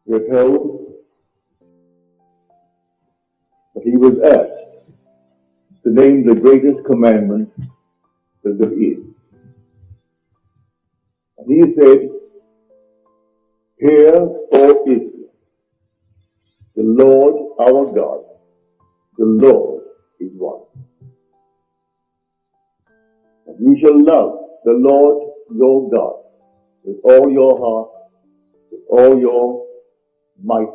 We are told that he was asked to name the greatest commandment that there is. And he said, "Hear, O Israel, the Lord our God, the Lord is one. And you shall love the Lord your God with all your heart, with all your might,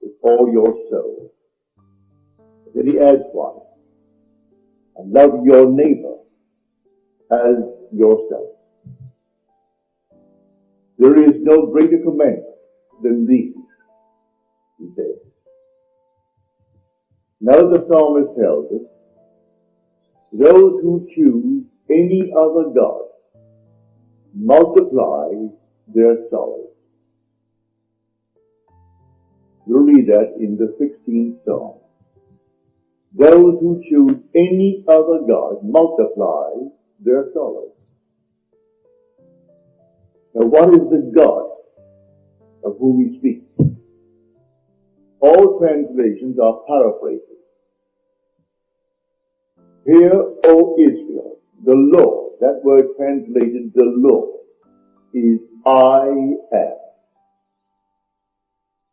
with all your soul." Then he adds one, "And love your neighbor as yourself." There is no greater commandment than these, he says. Now the psalmist tells us, those who choose any other god multiply their sorrows. We'll read that in the 16th Psalm. Those who choose any other god multiply their sorrows. Now what is the God of whom we speak? All translations are paraphrases. Hear, O Israel, the Lord, that word translated the Lord, is I am.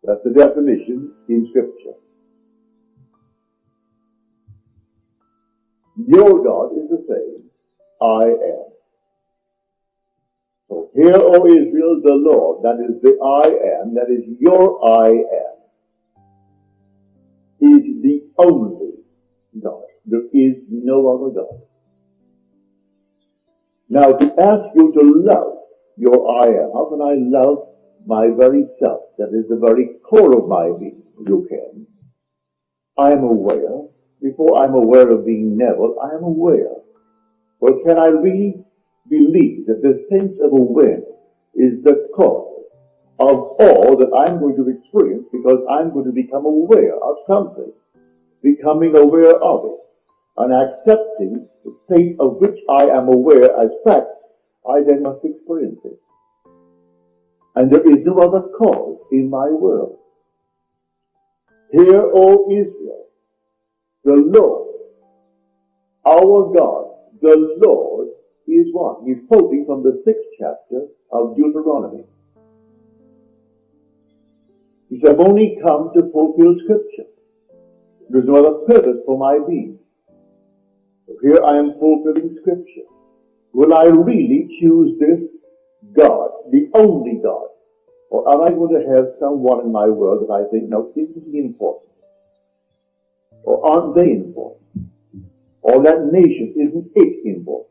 That's the definition in Scripture. Your God is the same, I am. So, hear, O Israel, the Lord, that is the I am, that is your I am, is the only God. There is no other God. Now, to ask you to love your I am, how can I love my very self? That is the very core of my being. You can. I am aware. Before I'm aware of being Neville, I am aware. Well, can I really believe that the sense of awareness is the cause of all that I'm going to experience because I'm going to become aware of something, becoming aware of it, and accepting the state of which I am aware as fact, I then must experience it. And there is no other cause in my world. Hear, O Israel, the Lord, our God, the Lord is one. He's quoting from the 6th chapter of Deuteronomy. He said, I've only come to fulfill Scripture. There's no other purpose for my being. So here I am fulfilling Scripture. Will I really choose this God, the only God? Or am I going to have someone in my world that I think, no, isn't he important? Or aren't they important? Or that nation, isn't it important?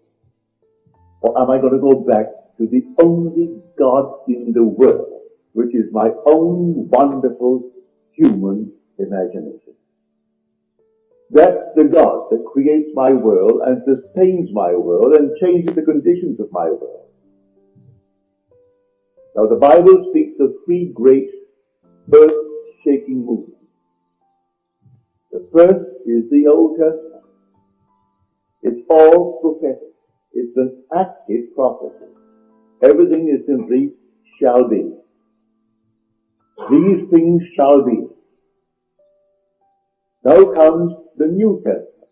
Or am I going to go back to the only God in the world, which is my own wonderful human imagination? That's the God that creates my world and sustains my world and changes the conditions of my world. Now the Bible speaks of 3 great earth-shaking movements. The first is the Old Testament. It's all prophetic. It's an active prophecy. Everything is simply shall be. These things shall be. Now comes the New Testament,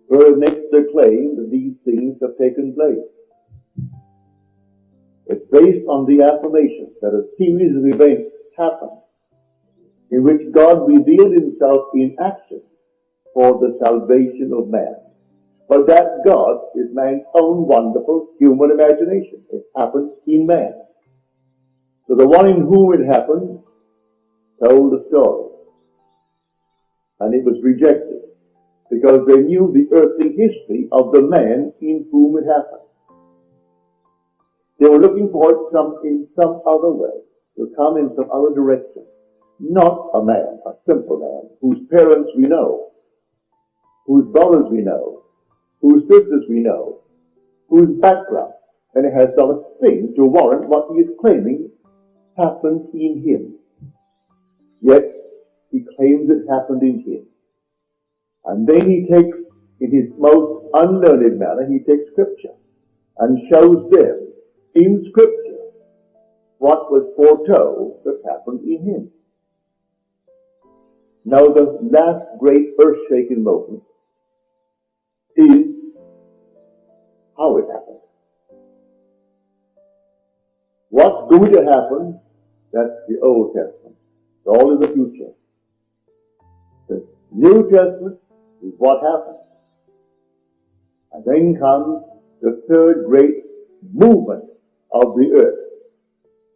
where it makes the claim that these things have taken place. It's based on the affirmation that a series of events happened in which God revealed himself in action for the salvation of man. But that God is man's own wonderful human imagination. It happened in man. So the one in whom it happened told the story. And it was rejected because they knew the earthly history of the man in whom it happened. They were looking for it in some other way, to come in some other direction. Not a man, a simple man, whose parents we know, whose brothers we know, whose sisters we know, whose background, and it has not a thing to warrant what he is claiming happened in him. Yet, he claims it happened in him. And then he takes, in his most unlearned manner, he takes Scripture and shows them in Scripture what was foretold that happened in him. Now the last great earth-shaking moment is how it happened. What's going to happen, that's the Old Testament. It's all in the future. The New Testament is what happened. And then comes the third great movement of the earth.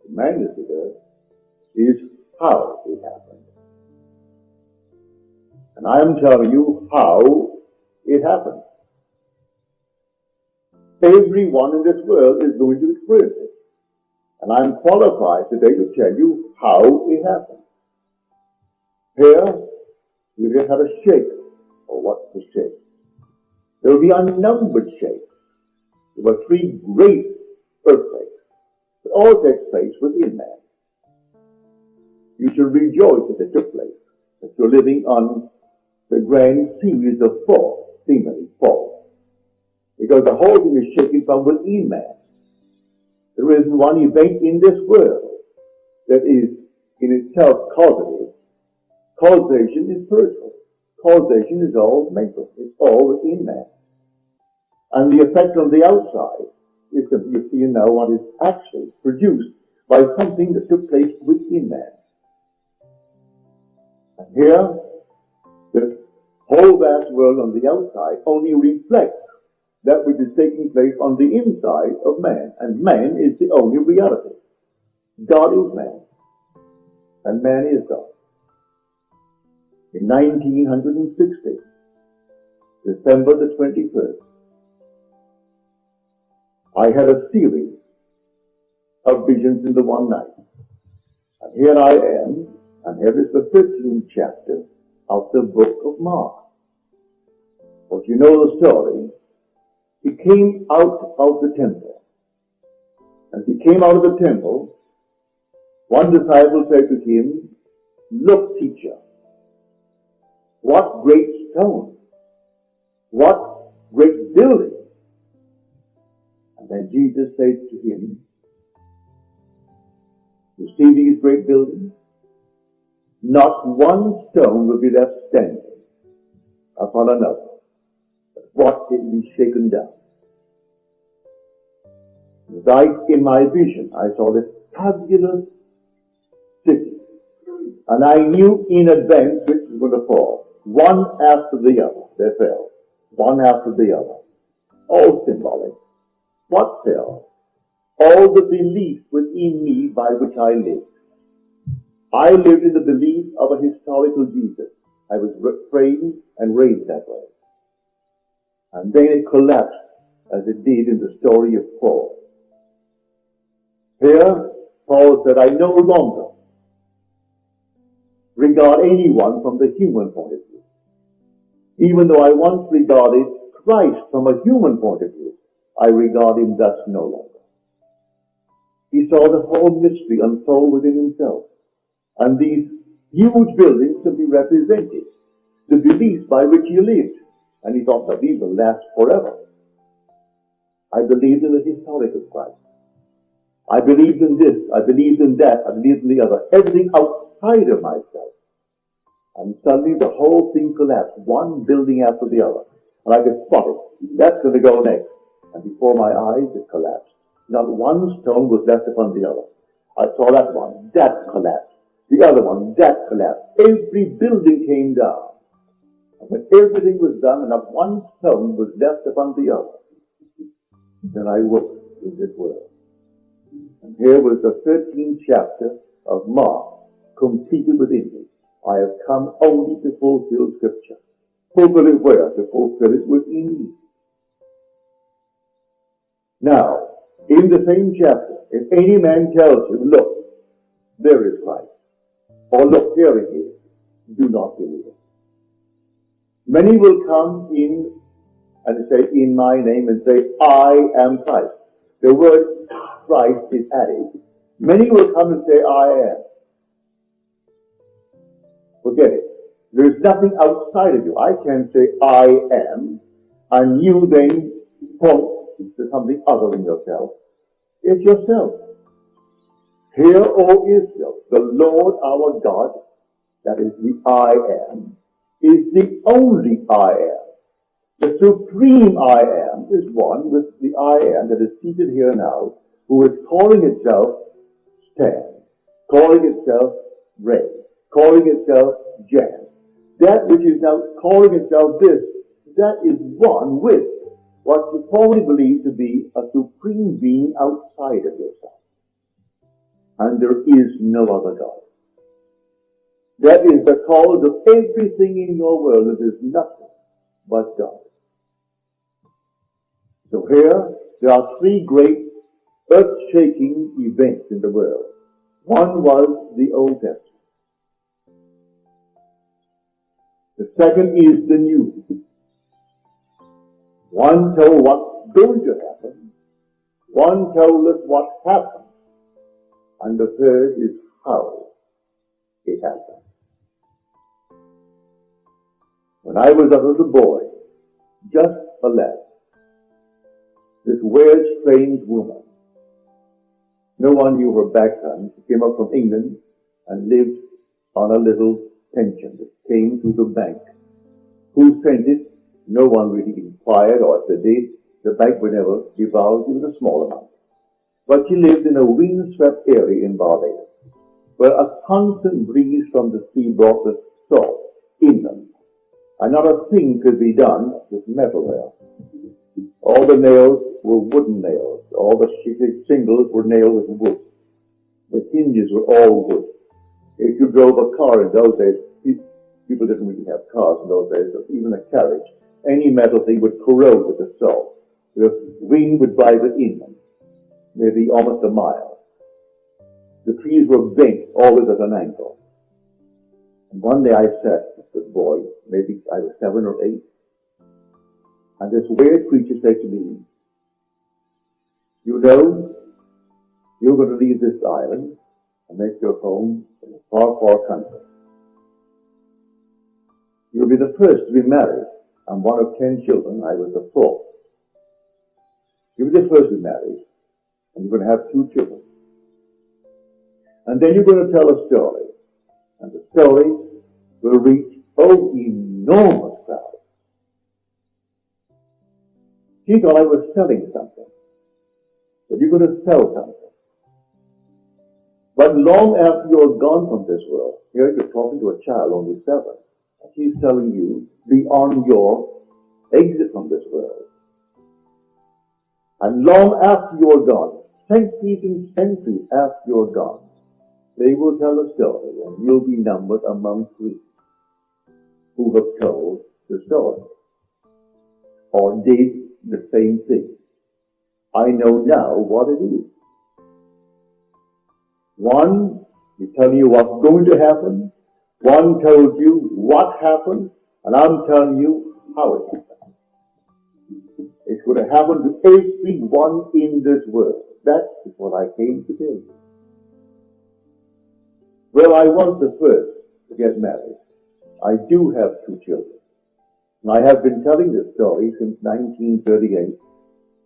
The man of the earth is how it happened. And I am telling you how it happened. Everyone in this world is going to experience it. And I'm qualified today to tell you how it happened. Here, you just had a shake. Or what's the shake? There will be unnumbered shakes. There were three great earthquakes that all take place within man. You should rejoice that they took place, that you're living on the grand series of fall, seemingly fall. Because the whole thing is shaken from within man. There isn't one event in this world that is in itself causative. Causation is personal. Causation is all mental. It's all within man. And the effect on the outside is that you see now what is actually produced by something that took place within man. And here, the whole vast world on the outside only reflects that which is taking place on the inside of man. And man is the only reality. God is man. And man is God. In 1960, December the 21st, I had a series of visions in the one night. And here I am, and here is the 15th chapter of the book of Mark. But you know the story. He came out of the temple. As he came out of the temple, one disciple said to him, "Look, teacher, what great stone, what great building." And then Jesus said to him, "You see these great buildings? Not one stone will be left standing upon another, but what it will be shaken down." In my vision, I saw this fabulous city, and I knew in advance which was going to fall. One after the other, they fell. One after the other. All symbolic. What fell? All the beliefs within me by which I lived. I lived in the belief of a historical Jesus. I was trained and raised that way. And then it collapsed as it did in the story of Paul. Here, Paul said, "I no longer regard anyone from the human point of view. Even though I once regarded Christ from a human point of view, I regard him thus no longer." He saw the whole mystery unfold within himself. And these huge buildings simply represented the beliefs by which he lived. And he thought that these will last forever. I believed in the historical Christ. I believed in this, I believed in that, I believed in the other. Everything outside of myself. And suddenly the whole thing collapsed, one building after the other. And I could spot it. That's going to go next. And before my eyes, it collapsed. Not one stone was left upon the other. I saw that one, that collapsed. The other one, that collapsed. Every building came down. And when everything was done and not one stone was left upon the other, then I woke in this world. And here was the 13th chapter of Mark, completed within me. I have come only to fulfill Scripture. Fulfill it where? To fulfill it within me. Now, in the same chapter, if any man tells you, "Look, there is Christ," or "Look, here it is," do not believe it. Many will come in and say, "In my name," and say, "I am Christ." The word Christ is added. Many will come and say, "I am." Forget it. There is nothing outside of you. I can say, "I am," and you then point to something other than yourself. It's yourself. Hear, O Israel, the Lord our God, that is the I Am, is the only I Am. The supreme I Am is one with the I Am that is seated here now, who is calling itself Stand, calling itself Ray, calling itself Jan. That which is now calling itself this, that is one with what you probably believe to be a supreme being outside of yourself. And there is no other God. That is the cause of everything in your world. It is nothing but God. So here, there are three great earth-shaking events in the world. One was the Old Testament. The second is the New. One told what's going to happen. One told us what happened. And the third is how it happened. When I was a little boy, just a lad, this weird, strange woman, no one knew her background. She came up from England and lived on a little pension that came to the bank. Who sent it? No one really inquired, or if they did, the bank would never divulge. It was a small amount. But she lived in a windswept area in Barbados, where a constant breeze from the sea brought the salt inland, and not a thing could be done with metal there. All the nails were wooden nails. All the shingles were nailed with wood. The hinges were all wood. If you drove a car in those days, people didn't really have cars in those days, so even a carriage, any metal thing would corrode with the salt. The wind would drive it inland, maybe almost a mile. The trees were bent, always at an angle. And one day I sat with this boy, maybe I was 7 or 8, and this weird creature said to me, you know, you're going to leave this island and make your home in a far, far country. You'll be the first to be married. I'm one of 10 children. I was the fourth. You'll be the first to be married, and you're going to have 2 children. And then you're going to tell a story, and the story will reach, enormous crowds. She thought I was selling something, but you're going to sell something. But long after you're gone from this world, here you're talking to a child only 7, and she's telling you, beyond your exit from this world. And long after you're gone, centuries and centuries after you're gone, they will tell a story, and you'll be numbered among 3 who have told the story, or did the same thing. I know now what it is. One, he's telling you what's going to happen. One told you what happened, and I'm telling you how it happened. It's going to happen to everyone in this world. That is what I came to tell you. Well, I was the first to get married. I do have 2 children. And I have been telling this story since 1938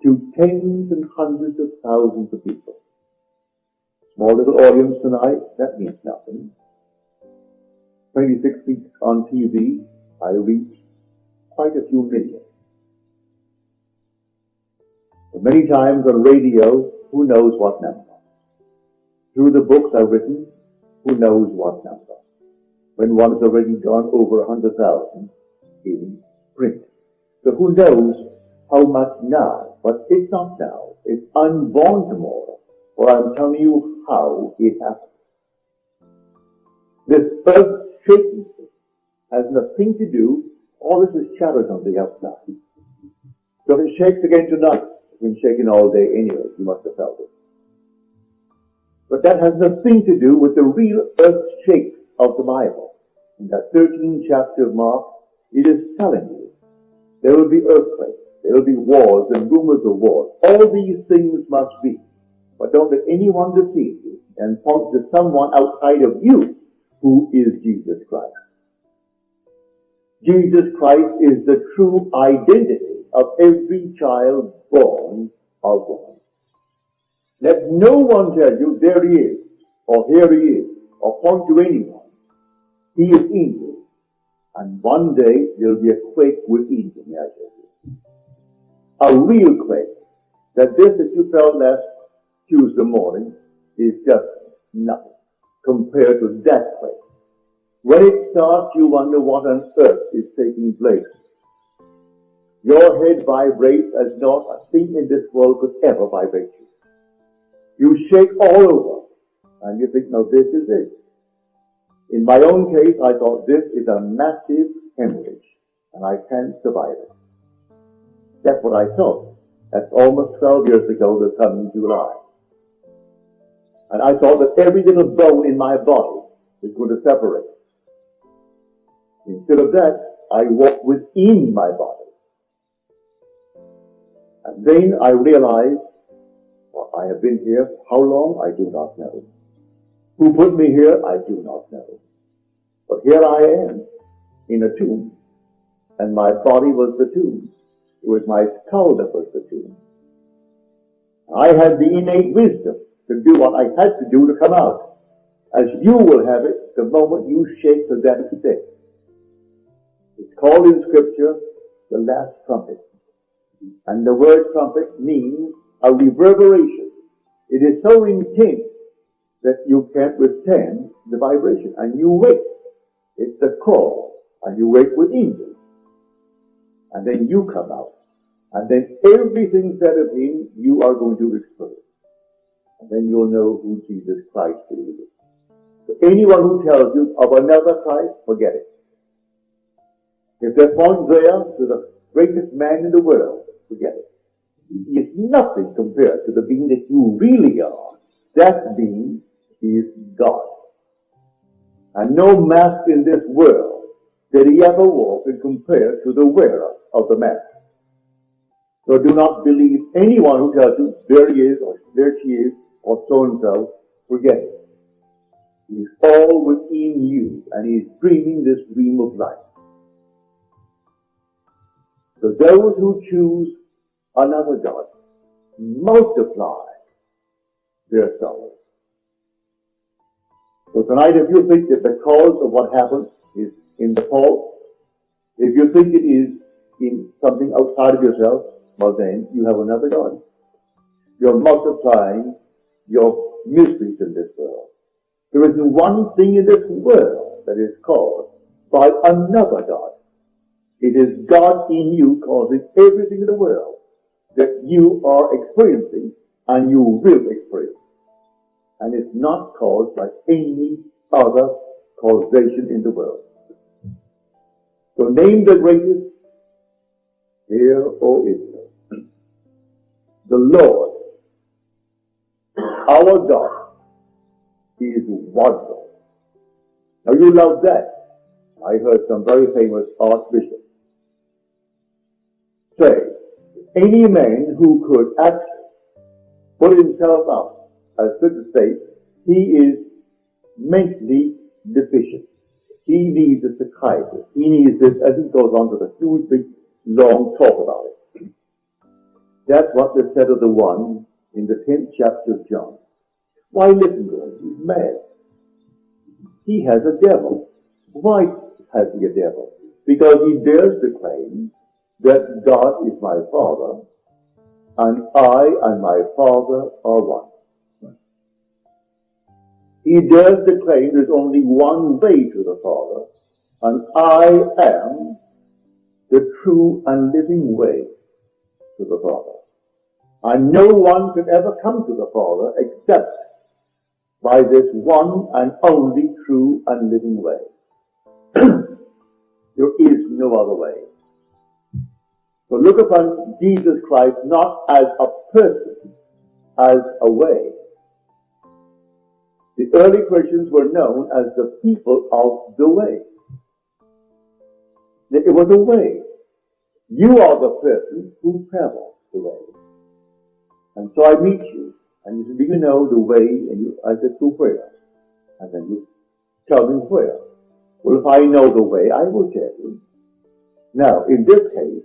to tens and hundreds of thousands of people. Small little audience tonight, that means nothing. 26 weeks on TV, I reach quite a few million. But many times on radio, who knows what number? Through the books I've written, who knows what number? When one has already gone over 100,000 in print. So who knows how much now? But it's not now. It's unborn tomorrow. For I'm telling you how it happened. This earth-shaking thing has nothing to do, all this is shadows on the outside. So if it shakes again tonight, it's been shaking all day anyway, you must have felt it. But that has nothing to do with the real earth-shake of the Bible. In that 13th chapter of Mark, it is telling you there will be earthquakes, there will be wars and rumors of wars. All these things must be. But don't let anyone deceive you and point to someone outside of you who is Jesus Christ. Jesus Christ is the true identity of every child born of woman. Let no one tell you there he is. or here he is, or point to anyone, he is in you. And one day there'll be a quake within you, may I tell you. A real quake. That this that you felt last Tuesday morning is just nothing compared to that quake. When it starts, you wonder what on earth is taking place. Your head vibrates as not a thing in this world could ever vibrate you. You shake all over, and you think, no, this is it. In my own case, I thought this is a massive hemorrhage, and I can't survive it. That's what I thought. That's almost 12 years ago, the coming July. And I thought that every little bone in my body is going to separate. Instead of that, I walked within my body. And then I realized, well, I have been here how long? I do not know. Who put me here? I do not know. But here I am, in a tomb. And my body was the tomb. It was my skull that was the tomb. I had the innate wisdom to do what I had to do to come out. As you will have it the moment you shake to that extent. It's called in Scripture the last trumpet. And the word trumpet means a reverberation. It is so intense that you can't withstand the vibration. And you wake. It's the call. And you wake within you. And then you come out. And then everything said of him, you are going to experience. And then you'll know who Jesus Christ is. So anyone who tells you of another Christ, forget it. If they point there to the greatest man in the world, forget it. He is nothing compared to the being that you really are. That being is God. And no mask in this world did he ever walk and compare to the wearer of the mask. So do not believe anyone who tells you there he is, or there she is, or so-and-so. Forget it. He's all within you, and he's dreaming this dream of life. So those who choose another God multiply their sorrows. So tonight, if you think that the cause of what happened is in the fault, if you think it is in something outside of yourself, well then, you have another God. You're multiplying your miseries in this world. There isn't one thing in this world that is caused by another God. It is God in you causing everything in the world that you are experiencing and you will experience. And it's not caused by any other causation in the world. So name the greatest. Hear, O Israel. The Lord, our God, is wonderful. Now you love that. I heard some very famous archbishops say, any man who could actually put himself out as such a state, he is mentally deficient. He needs a psychiatrist. He needs this, as he goes on to the huge, big, long talk about it. That's what they said of the one in the 10th chapter of John. Why, listen to him. He's mad. He has a devil. Why has he a devil? Because he dares to claim that God is my Father, and I and my Father are one. He dares to claim there's only one way to the Father, and I am the true and living way to the Father. And no one can ever come to the Father except by this one and only true and living way. There is no other way. So look upon Jesus Christ not as a person, as a way. The early Christians were known as the people of the way. It was a way. You are the person who travels the way. And so I meet you, and you say, do you know the way? And I said, to where? And then you tell me where. Well, if I know the way, I will tell you. Now, in this case,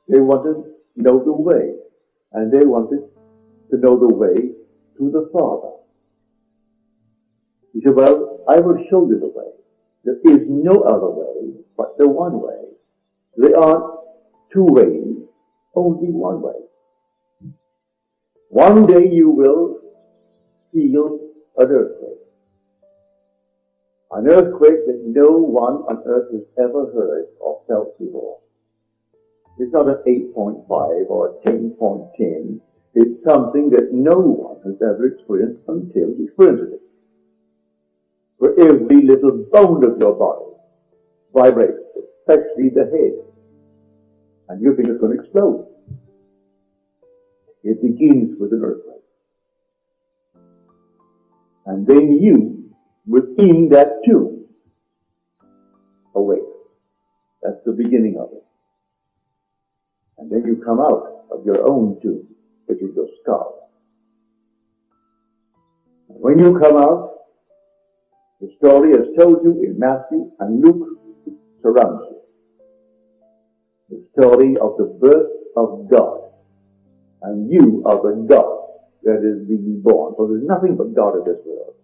they wanted to know the way, and they wanted to know the way to the Father. He said, well, I will show you the way. There is no other way but the one way. There aren't two ways, only one way. One day you will feel an earthquake. An earthquake that no one on earth has ever heard or felt before. It's not an 8.5 or a 10.10. It's something that no one has ever experienced until he experiences it. Where every little bone of your body vibrates, especially the head. And you think it's going to explode. It begins with an earthquake. And then you, within that tomb, awake. That's the beginning of it. And then you come out of your own tomb, which is your skull. And when you come out, the story as told you in Matthew and Luke surrounds you. The story of the birth of God. And you are the God that is being born. For there's nothing but God in this world.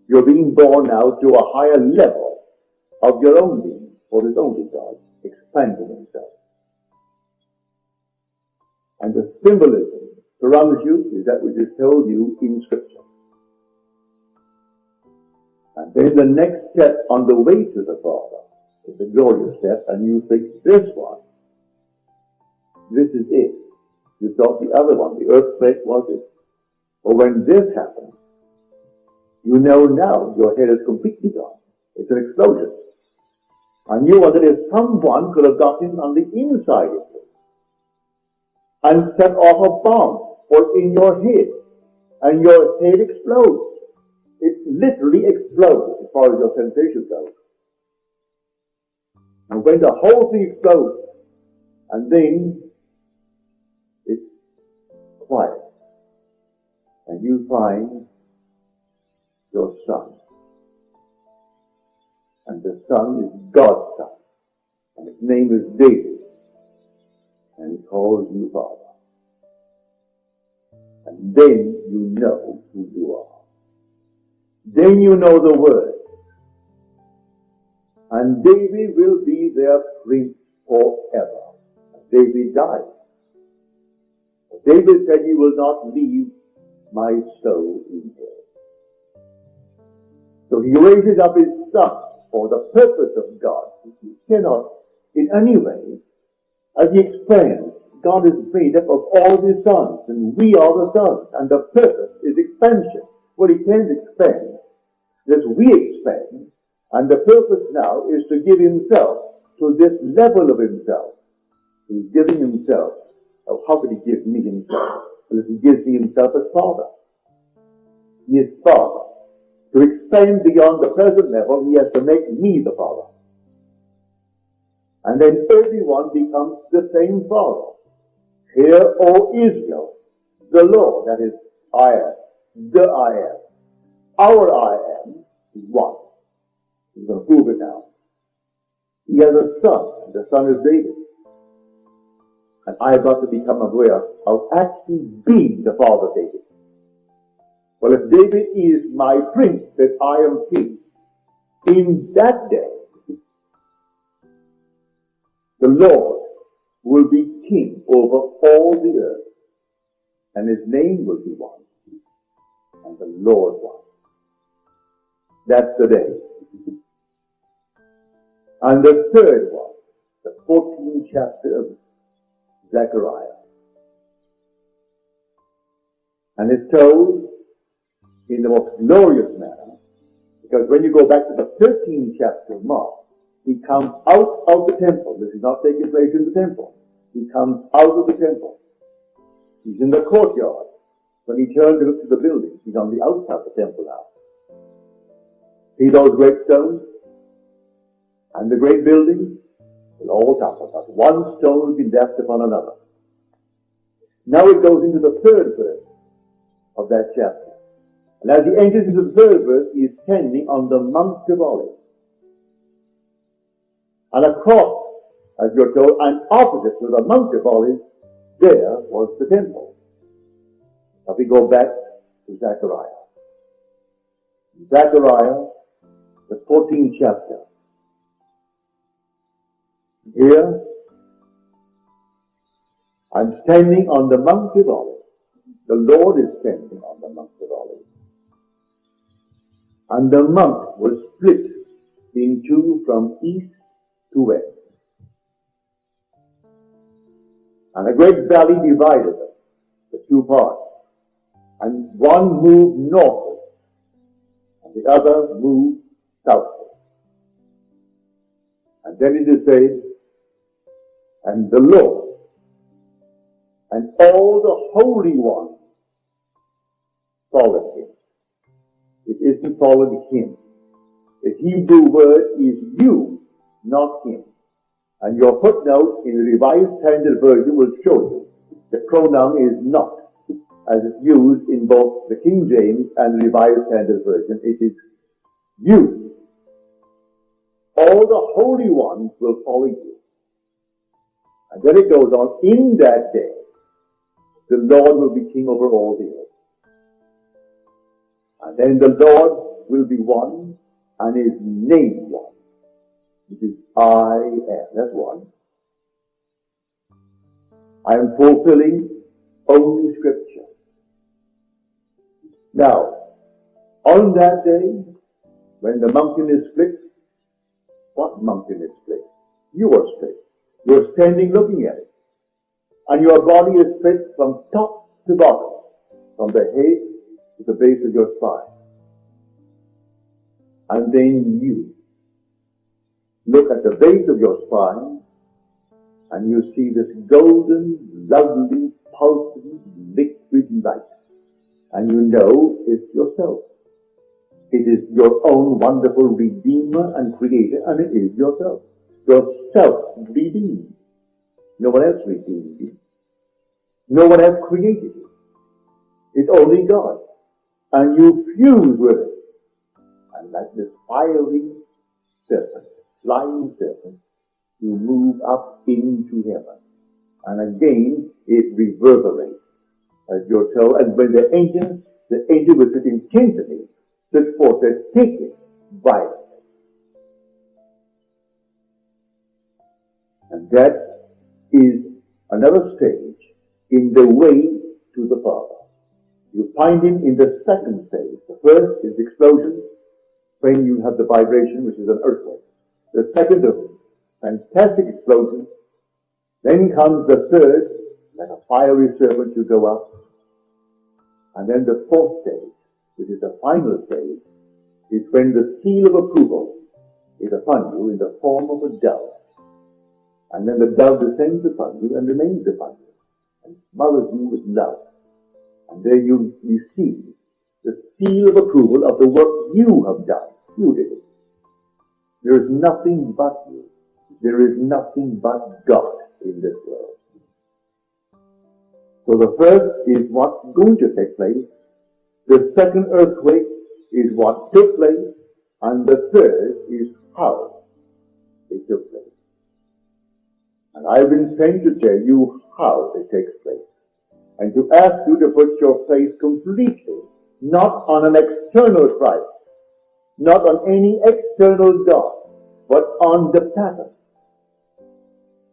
You're being born now to a higher level of your own being. For there's only God expanding himself. And the symbolism surrounds you is that which is told you in Scripture. And then the next step on the way to the Father is a glorious step, and you think, this one, this is it. You thought the other one, the earthquake, was it. But when this happens, you know now your head is completely gone. It's an explosion. And you wonder if someone could have gotten on the inside of you and set off a bomb or in your head, and your head explodes. It literally explodes as far as your sensation goes. And when the whole thing explodes, and then it's quiet, and you find your son. And the son is God's son. And his name is David. And he calls you Father. And then you know who you are. Then you know the word. And David will be their prince forever. David died. David said, you will not leave my soul in hell. So he raises up his son for the purpose of God. He cannot in any way, as he expands, God is made up of all his sons, and we are the sons, and the purpose is expansion. Well, he can't expand, as we expand, and the purpose now is to give himself to this level of himself. He's giving himself. Oh, how could he give me himself? Unless he gives me himself as Father. He is Father. To expand beyond the present level, he has to make me the Father. And then everyone becomes the same Father. Hear, O Israel, the Lord, that is, I am, the I am. Our I am is one. He's going to prove it now. He has a son, and the son is David. And I have got to become aware of actually being the father of David. Well, if David is my prince, then I am king. In that day, the Lord will be king over all the earth. And his name will be one. And the Lord one. That's the day. And the third one, the 14th chapter of Zechariah. And it's told in the most glorious manner, because when you go back to the 13th chapter of Mark, he comes out of the temple. This is not taking place in the temple. He comes out of the temple. He's in the courtyard. When he turns to look to the building, he's on the outside of the temple now. See those great stones? And the great buildings? They'll all topple. Not one stone will be left upon another. Now it goes into the third verse of that chapter. And as he enters into the third verse, he is standing on the Mount of Olives. And across, as you're told, and opposite to the Mount of Olives, there was the temple. Now we go back to Zechariah. Zechariah, the 14th chapter. Here, I'm standing on the Mount of Olives. The Lord is standing on the Mount of Olives. And the mount was split in two from east to west. And a great valley divided them, the two parts. And one moved northward, and the other moved southward. And then it is said, and the Lord and all the holy ones followed him. It isn't followed him. The Hebrew word is you, not him. And your footnote in the Revised Standard Version will show you the pronoun is not, as it's used in both the King James and the Revised Standard Version. It is you. All the holy ones will follow you. And then it goes on, in that day, the Lord will be king over all the earth. And then the Lord will be one, and his name one. It is I am. That's one. I am fulfilling only Scripture. Now, on that day, when the mountain is split, what mountain is split? You are split. You're standing looking at it. And your body is split from top to bottom, from the head to the base of your spine. And then you look at the base of your spine, and you see this golden, lovely, pulsing, liquid light. And you know it's yourself. It is your own wonderful Redeemer and Creator, and it is yourself. Yourself redeemed. No one else redeemed you. No one else created you. It's only God. And you fuse with it. And like this fiery serpent, flying serpent, you move up into heaven. And again, it reverberates, as you're told. And when the angel with such intensity stood forth, said, take it violently. And that is another stage in the way to the Father. You find him in the second stage. The first is explosion, when you have the vibration, which is an earthquake. The second of fantastic explosion. Then comes the third, like a fiery serpent, you go up. And then the fourth stage, which is the final stage, is when the seal of approval is upon you in the form of a dove. And then the dove descends upon you and remains upon you and smothers you with love. And there you receive the seal of approval of the work you have done. You did it. There is nothing but you. There is nothing but God in this world. So the first is what's going to take place. The second earthquake is what took place. And the third is how it took place. And I've been sent to tell you how it takes place. And to ask you to put your faith completely, not on an external Christ, not on any external God, but on the pattern.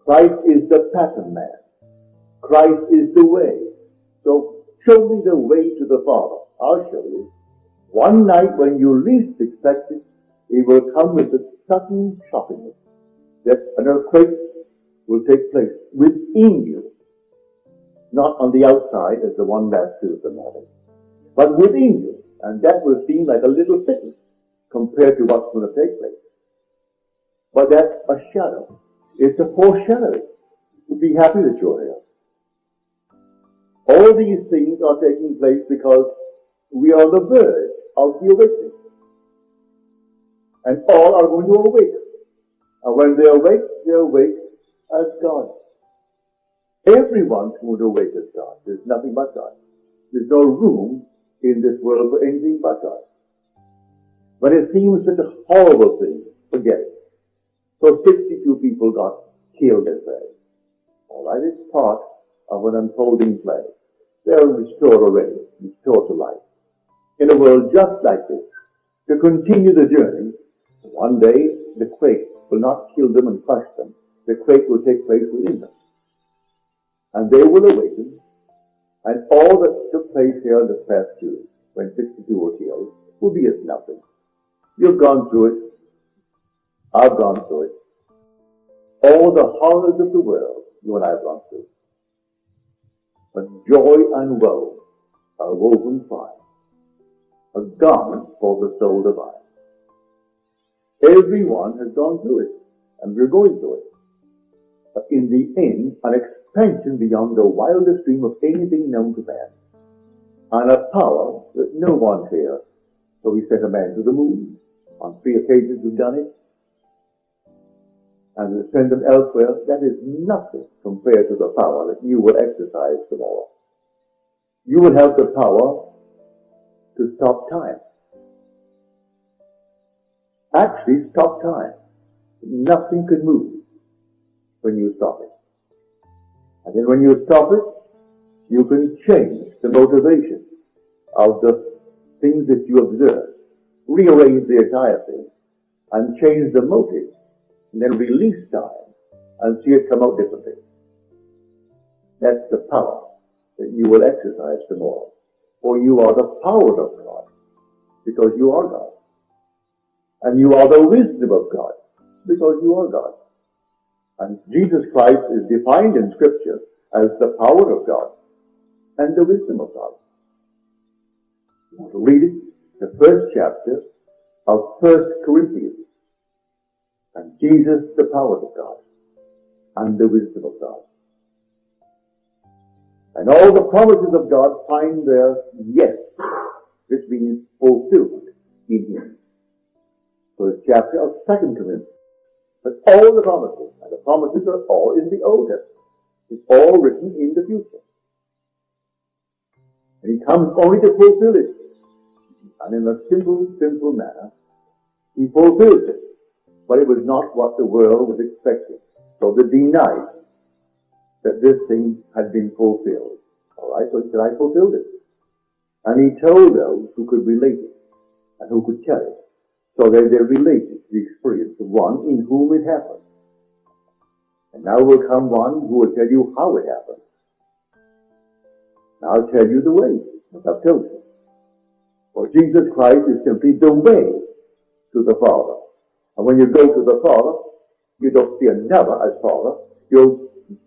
Christ is the pattern man. Christ is the way. So show me the way to the Father. I'll show you. One night when you least expect it, he will come with a sudden shockingness that an earthquake will take place within you, not on the outside as the one last Tuesday morning, but within you, and that will seem like a little thing compared to what's going to take place. But that's a shadow. It's a foreshadowing. Be happy that you're here. All these things are taking place because we are on the verge of the awakening. And all are going to awake. And when they awake as God. Everyone's going to awake as God. There's nothing but God. There's no room in this world for anything but God. When it seems such a horrible thing, forget it. So 62 people got killed, they say. All right, it's part of an unfolding play. They're restored already, restored to life. In a world just like this, to continue the journey. One day, the quake will not kill them and crush them. The quake will take place within them. And they will awaken, and all that took place here in the past June, when 62 were killed, will be as nothing. You've gone through it. I've gone through it. All the horrors of the world, you and I have gone through. But joy and woe are woven fine, a garment for the soul divine. Everyone has gone through it, and we're going through it. But in the end, an expansion beyond the wildest dream of anything known to man, and a power that no one fears. So we sent a man to the moon. On 3 occasions we've done it. And we send them elsewhere. That is nothing compared to the power that you will exercise tomorrow. You will have the power to stop time. Actually, stop time. Nothing can move when you stop it. And then when you stop it, you can change the motivation of the things that you observe, rearrange the entire thing, and change the motive, and then release time and see it come out differently. That's the power that you will exercise tomorrow. For you are the power of God, because you are God. And you are the wisdom of God, because you are God. And Jesus Christ is defined in Scripture as the power of God and the wisdom of God. You want to read it? The first chapter of 1 Corinthians. And Jesus, the power of God and the wisdom of God. And all the promises of God find their yes, which means fulfillment in Him. First chapter of 2 Corinthians. But all the promises, and the promises are all in the Old Testament. It's all written in the future. And He comes only to fulfill it. And in a simple manner, He fulfills it. But it was not what the world was expecting. So they denied that this thing had been fulfilled. All right, so He said, I fulfilled it. And He told those who could relate it and who could tell it. So that they related the experience of one in whom it happened. And now will come one who will tell you how it happened. Now I'll tell you the way, as I've told you. For Jesus Christ is simply the way to the Father. And when you go to the Father, you don't see another as Father. You're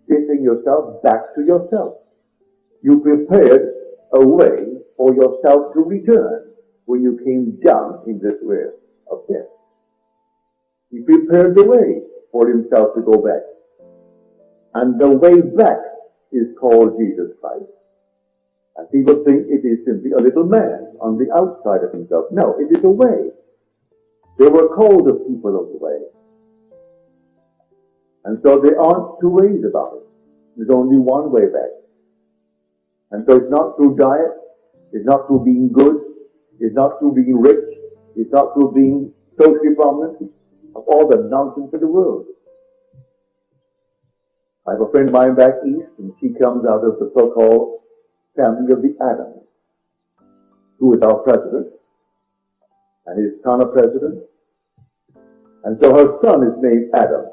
getting yourself back to yourself. You prepared a way for yourself to return when you came down in this way of death. He prepared the way for Himself to go back. And the way back is called Jesus Christ. And people think it is simply a little man on the outside of himself. No, it is a way. They were called the people of the way. And so there aren't two ways about it. There's only one way back. And so it's not through diet, it's not through being good, it's not through being rich, it's not through being socially prominent, of all the nonsense of the world. I have a friend of mine back east, and she comes out of the so-called family of the Adams, who is our president, and his son a president. And so her son is named Adam.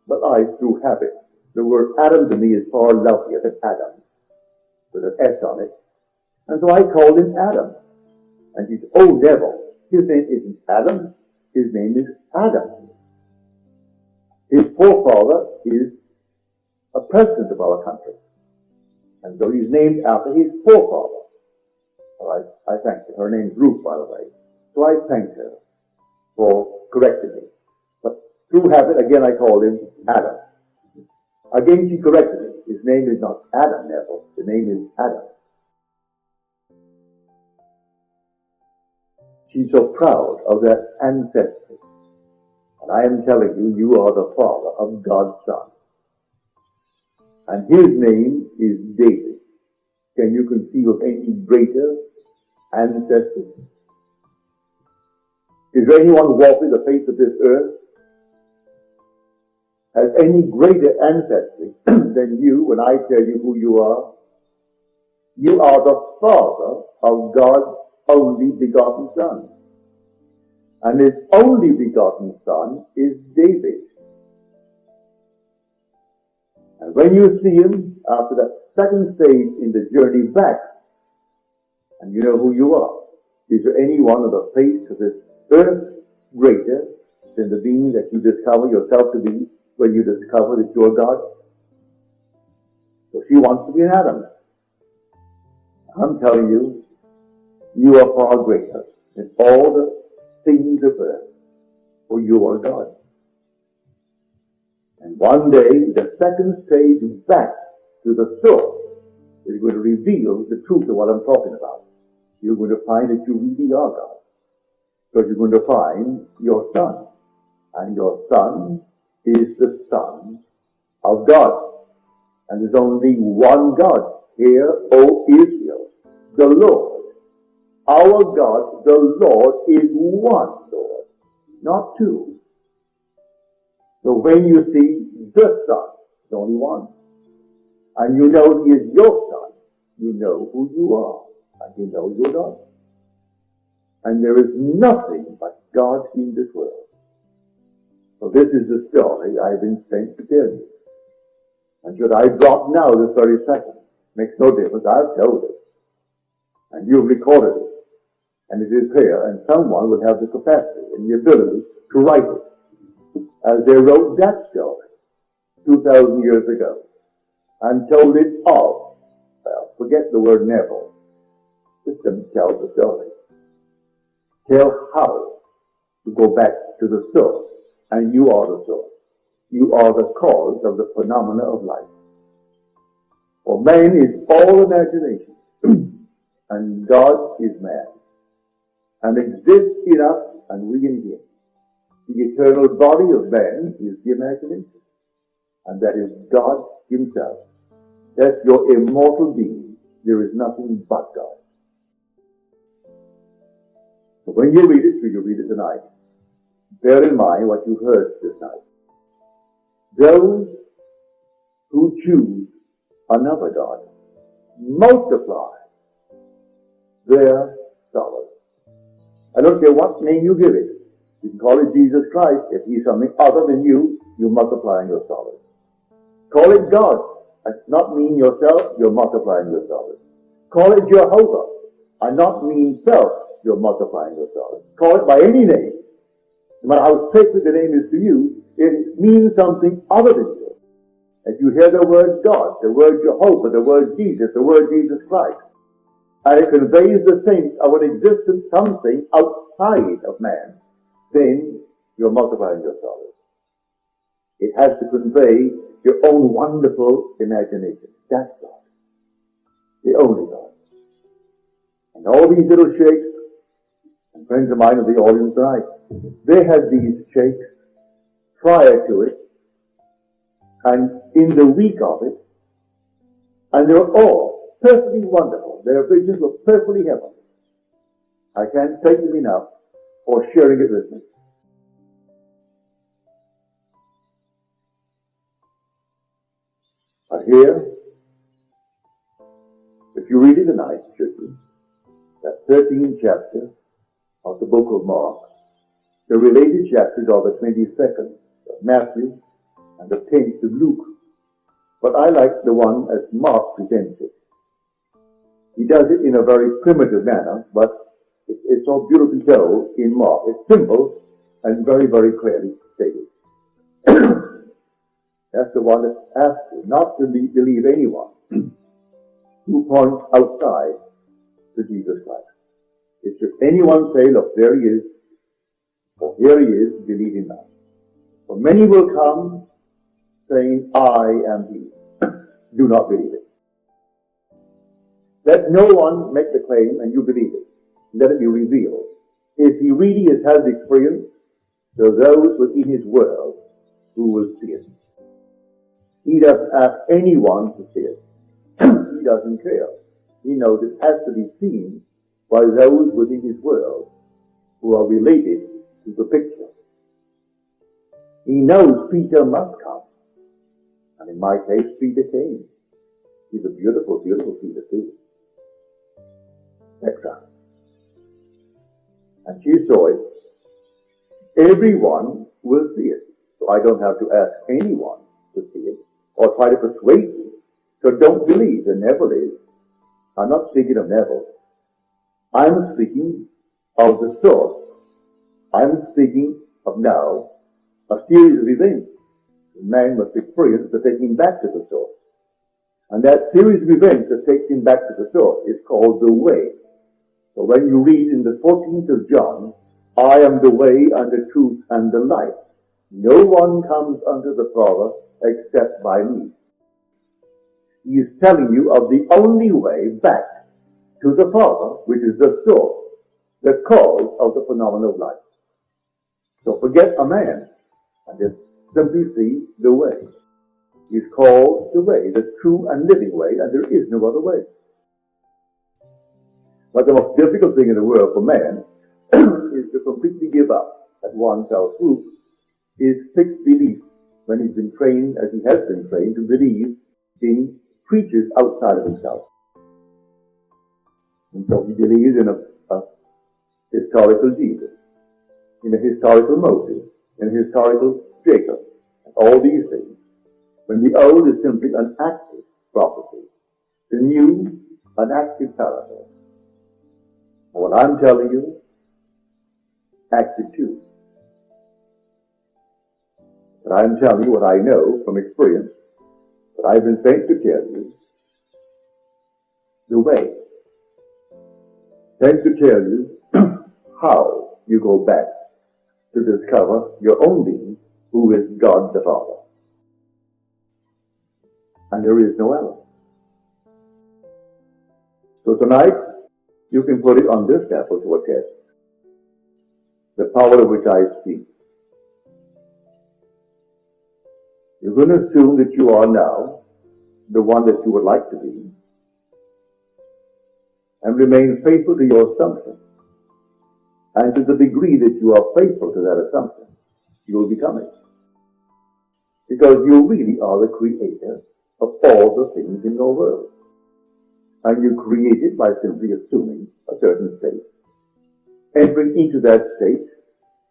But I, through habit, the word Adam to me is far lovelier than Adam, with an S on it. And so I called him Adam. And she said, oh, Neville, his name isn't Adam, his name is Adam. His forefather is a president of our country. And so he's named after his forefather. Well, I thanked her. Her name's Ruth, by the way. So I thanked her for correcting me. But through habit, again, I called him Adam. Again, she corrected me. His name is not Adam, Neville. The name is Adam. She's so proud of that ancestry. And I am telling you, you are the father of God's son. And his name is David. Can you conceive of any greater ancestry? Is there anyone walking the face of this earth has any greater ancestry than you when I tell you who you are? You are the father of God's only begotten Son. And his only begotten son is David. And when you see him after that second stage in the journey back, and you know who you are, is there anyone on the face of this earth greater than the being that you discover yourself to be when you discover that you're God? So she wants to be an Adam. I'm telling you, you are far greater than all the things of earth, for you are God. And one day, the second stage back to the source is going to reveal the truth of what I'm talking about. You're going to find that you really are God. Because you're going to find your son. And your son is the Son of God. And there's only one God. Hear, O Israel, the Lord. Our God, the Lord, is one Lord, not two. So when you see the Son, there's only one. And you know He is your Son, you know who you are. And you know you're God. And there is nothing but God in this world. So this is the story I've been sent to tell you. And should I drop now this very second, makes no difference, I've told it. And you've recorded it. And it is here, and someone will have the capacity and the ability to write it. As they wrote that story 2,000 years ago, and told it of, well, forget the word Neville. Just tell the story. Tell how to go back to the source. And you are the source. You are the cause of the phenomena of life. For man is all imagination. And God is man. And exists in us and we in him. The eternal body of man is the imagination. And that is God himself. That's your immortal being. There is nothing but God. So when you read it, so you read it tonight, bear in mind what you heard this night. Those who choose another God multiply their sorrows. I don't care what name you give it. You can call it Jesus Christ. If he's something other than you, you're multiplying your sorrows. Call it God. That does not mean yourself, you're multiplying your sorrows. Call it Jehovah. And not mean self, you're multiplying your sorrows. Call it by any name. No matter how sacred the name is to you, it means something other than you. If you hear the word God, the word Jehovah, the word Jesus, the word Jesus Christ, and it conveys the sense of an existence, something outside of man, then you're multiplying your sorrows. It has to convey your own wonderful imagination. That's God. The only God. And all these little shakes, and friends of mine in the audience tonight, they had these shakes prior to it, and in the week of it, and they were all perfectly wonderful. Their visions were perfectly heavenly. I can't thank them enough for sharing it with me. But here, if you read it tonight, should you, that 13th chapter of the book of Mark, the related chapters are the 22nd of Matthew and the 10th of Luke. But I like the one as Mark presents it. He does it in a very primitive manner, but it's so beautifully told in Mark. It's simple and very, very clearly stated. That's the one that asks you not to believe anyone who points outside to Jesus Christ. If should anyone say, look, there he is, or here he is, believe him not. For many will come saying, I am he. Do not believe it. Let no one make the claim and you believe it. Let it be revealed. If he really has had the experience, there are those within his world who will see it. He doesn't ask anyone to see it. He doesn't care. He knows it has to be seen by those within his world who are related to the picture. He knows Peter must come. And in my case, Peter came. He's a beautiful, beautiful Peter too. Petra. And she saw it, everyone will see it. So I don't have to ask anyone to see it or try to persuade you. So don't believe that Neville is. I'm not speaking of Neville. I'm speaking of the source. I'm speaking of now a series of events man must experience to take him back to the source. And that series of events that takes him back to the source is called the way. So when you read in the 14th of John, I am the way and the truth and the life. No one comes unto the Father except by me. He is telling you of the only way back to the Father, which is the source, the cause of the phenomenon of life. So forget a man and just simply see the way. He's called the way, the true and living way, and there is no other way. But the most difficult thing in the world for man is to completely give up at one fell swoop his fixed belief when he's been trained, as he has been trained, to believe in creatures outside of himself. And so he believes in a historical Jesus, in a historical Moses, in a historical Jacob, and all these things. When the old is simply an active prophecy, the new an active parable. What I'm telling you, active too. But I'm telling you what I know from experience, that I've been sent to tell you the way. Sent to tell you how you go back to discover your own being, who is God the Father. And there is no other. So tonight, you can put it on this apple to a test. The power of which I speak. You're going to assume that you are now the one that you would like to be, and remain faithful to your assumption. And to the degree that you are faithful to that assumption, you will become it. Because you really are the creator of all the things in your world. And you create it by simply assuming a certain state, entering into that state,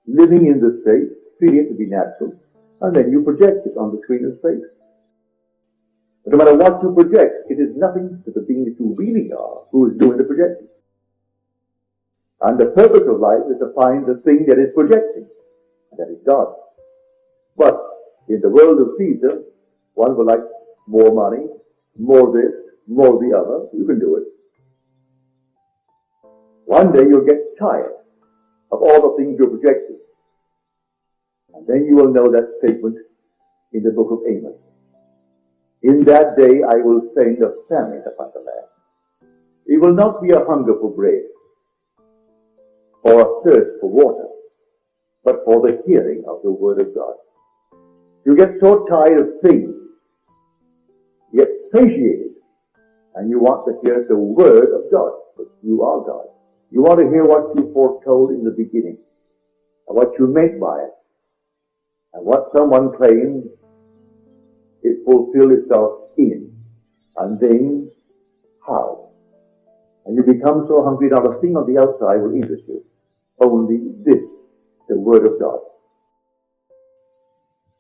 living in the state, feeling it to be natural, and then you project it on the screen of space. But no matter what you project, it is nothing to the being that you really are who is doing the projecting. And the purpose of life is to find the thing that is projecting, and that is God. But in the world of Caesar, one would like more money, more this, more the other. You can do it. One day you'll get tired of all the things you're projecting. And then you will know that statement in the book of Amos. In that day I will send a famine upon the land. It will not be a hunger for bread, or a thirst for water, but for the hearing of the word of God. You get so tired of things, you get satiated, and you want to hear the word of God, but you are God. You want to hear what you foretold in the beginning, and what you meant by it, and what someone claimed it fulfilled itself in, and then how. And you become so hungry that a thing on the outside will interest you. Only this, the word of God.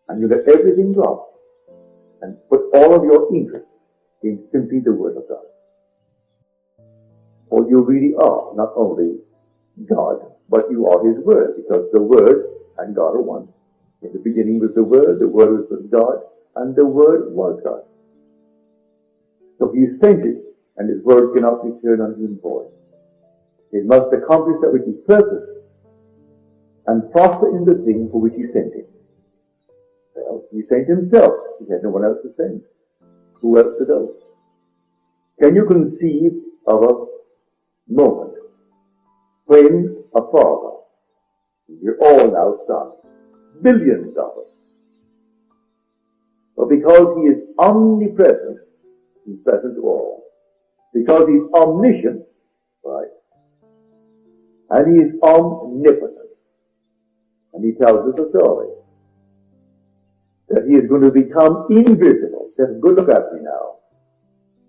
And you let everything drop and put all of your interest in simply the word of God. For you really are not only God, but you are his word, because the word and God are one. In the beginning was the word was with God, and the word was God. So he sent it, and his word cannot return unto him void. It must accomplish that which is purposed, and prosper in the thing for which he sent it. Well, he sent himself. He had no one else to send. Who else to go? Can you conceive of a moment when a father, you're all now sons, billions of us, but because he is omnipresent, he's present to all. Because he's omniscient, right? And he is omnipotent. And he tells us a story that he is going to become invisible. Just good look at me now.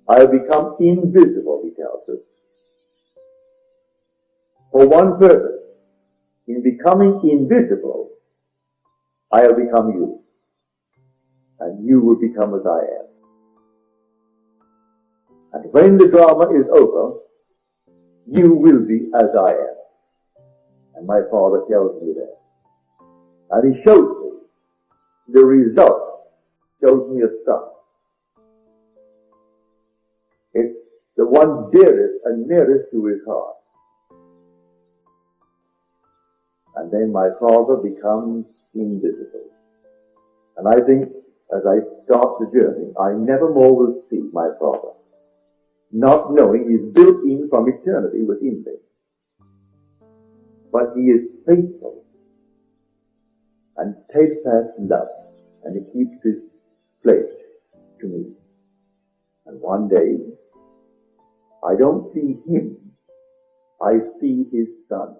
I have become invisible, he tells us, for one purpose, in becoming invisible, I have become you, and you will become as I am. And when the drama is over, you will be as I am. And my Father tells me that. And he shows me the result, shows me a son. It's the one dearest and nearest to his heart. And then my Father becomes invisible. And I think, as I start the journey, I never more will see my Father, not knowing he's built in from eternity within me. But he is faithful and steadfast love, and he keeps his pledge to me. And one day, I don't see him, I see his son.